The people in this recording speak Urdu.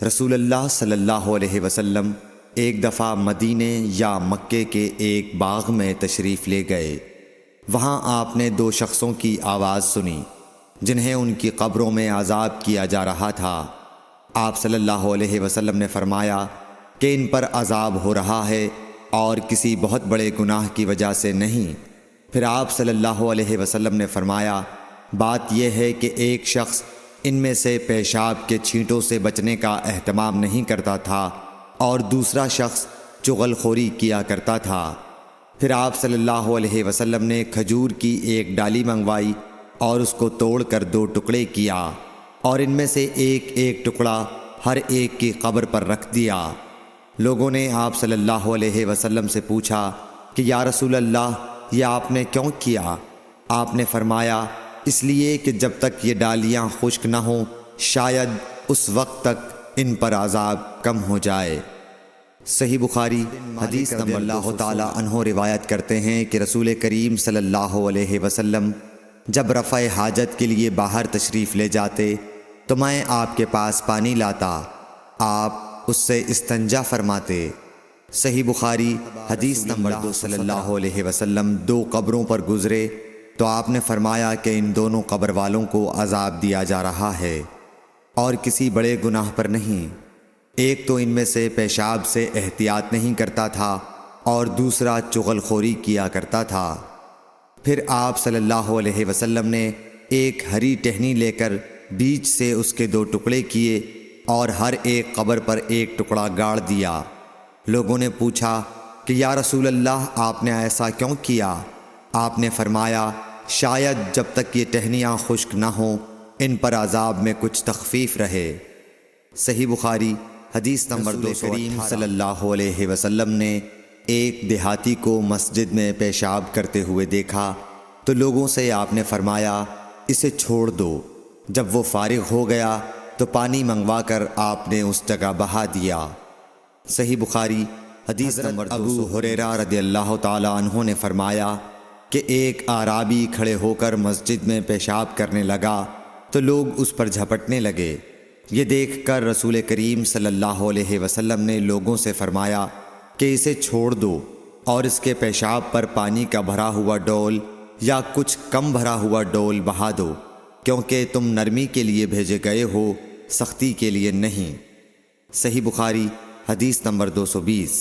رسول اللہ صلی اللہ علیہ وسلم ایک دفعہ مدینے یا مکے کے ایک باغ میں تشریف لے گئے۔ وہاں آپ نے دو شخصوں کی آواز سنی جنہیں ان کی قبروں میں عذاب کیا جا رہا تھا۔ آپ صلی اللہ علیہ وسلم نے فرمایا کہ ان پر عذاب ہو رہا ہے اور کسی بہت بڑے گناہ کی وجہ سے نہیں۔ پھر آپ صلی اللہ علیہ وسلم نے فرمایا بات یہ ہے کہ ایک شخص ان میں سے پیشاب کے چھینٹوں سے بچنے کا اہتمام نہیں کرتا تھا اور دوسرا شخص چغل خوری کیا کرتا تھا۔ پھر آپ صلی اللہ علیہ وسلم نے کھجور کی ایک ڈالی منگوائی اور اس کو توڑ کر دو ٹکڑے کیا اور ان میں سے ایک ایک ٹکڑا ہر ایک کی قبر پر رکھ دیا۔ لوگوں نے آپ صلی اللہ علیہ وسلم سے پوچھا کہ یا رسول اللہ یہ آپ نے کیوں کیا؟ آپ نے فرمایا اس لیے کہ جب تک یہ ڈالیاں خشک نہ ہوں شاید اس وقت تک ان پر عذاب کم ہو جائے۔ صحیح بخاری حدیث نمبر اللہ تعالی عنہ روایت کرتے ہیں کہ رسول کریم صلی اللہ علیہ وسلم جب رفع حاجت کے لیے باہر تشریف لے جاتے تو میں آپ کے پاس پانی لاتا، آپ اس سے استنجا فرماتے۔ صحیح بخاری حدیث نمبر 2 صلی اللہ علیہ وسلم دو قبروں پر گزرے تو آپ نے فرمایا کہ ان دونوں قبر والوں کو عذاب دیا جا رہا ہے اور کسی بڑے گناہ پر نہیں۔ ایک تو ان میں سے پیشاب سے احتیاط نہیں کرتا تھا اور دوسرا چغل خوری کیا کرتا تھا۔ پھر آپ صلی اللہ علیہ وسلم نے ایک ہری ٹہنی لے کر بیچ سے اس کے دو ٹکڑے کیے اور ہر ایک قبر پر ایک ٹکڑا گاڑ دیا۔ لوگوں نے پوچھا کہ یا رسول اللہ آپ نے ایسا کیوں کیا؟ آپ نے فرمایا شاید جب تک یہ ٹہنیاں خشک نہ ہوں ان پر عذاب میں کچھ تخفیف رہے۔ صحیح بخاری حدیث نمبر 2 کریم صلی اللہ علیہ وسلم نے ایک دیہاتی کو مسجد میں پیشاب کرتے ہوئے دیکھا تو لوگوں سے آپ نے فرمایا اسے چھوڑ دو۔ جب وہ فارغ ہو گیا تو پانی منگوا کر آپ نے اس جگہ بہا دیا۔ صحیح بخاری حدیث نمبر ابو ہریرہ رضی اللہ تعالی عنہ نے فرمایا کہ ایک اعرابی کھڑے ہو کر مسجد میں پیشاب کرنے لگا تو لوگ اس پر جھپٹنے لگے۔ یہ دیکھ کر رسول کریم صلی اللہ علیہ وسلم نے لوگوں سے فرمایا کہ اسے چھوڑ دو اور اس کے پیشاب پر پانی کا بھرا ہوا ڈول یا کچھ کم بھرا ہوا ڈول بہا دو، کیونکہ تم نرمی کے لیے بھیجے گئے ہو، سختی کے لیے نہیں۔ صحیح بخاری حدیث نمبر 220۔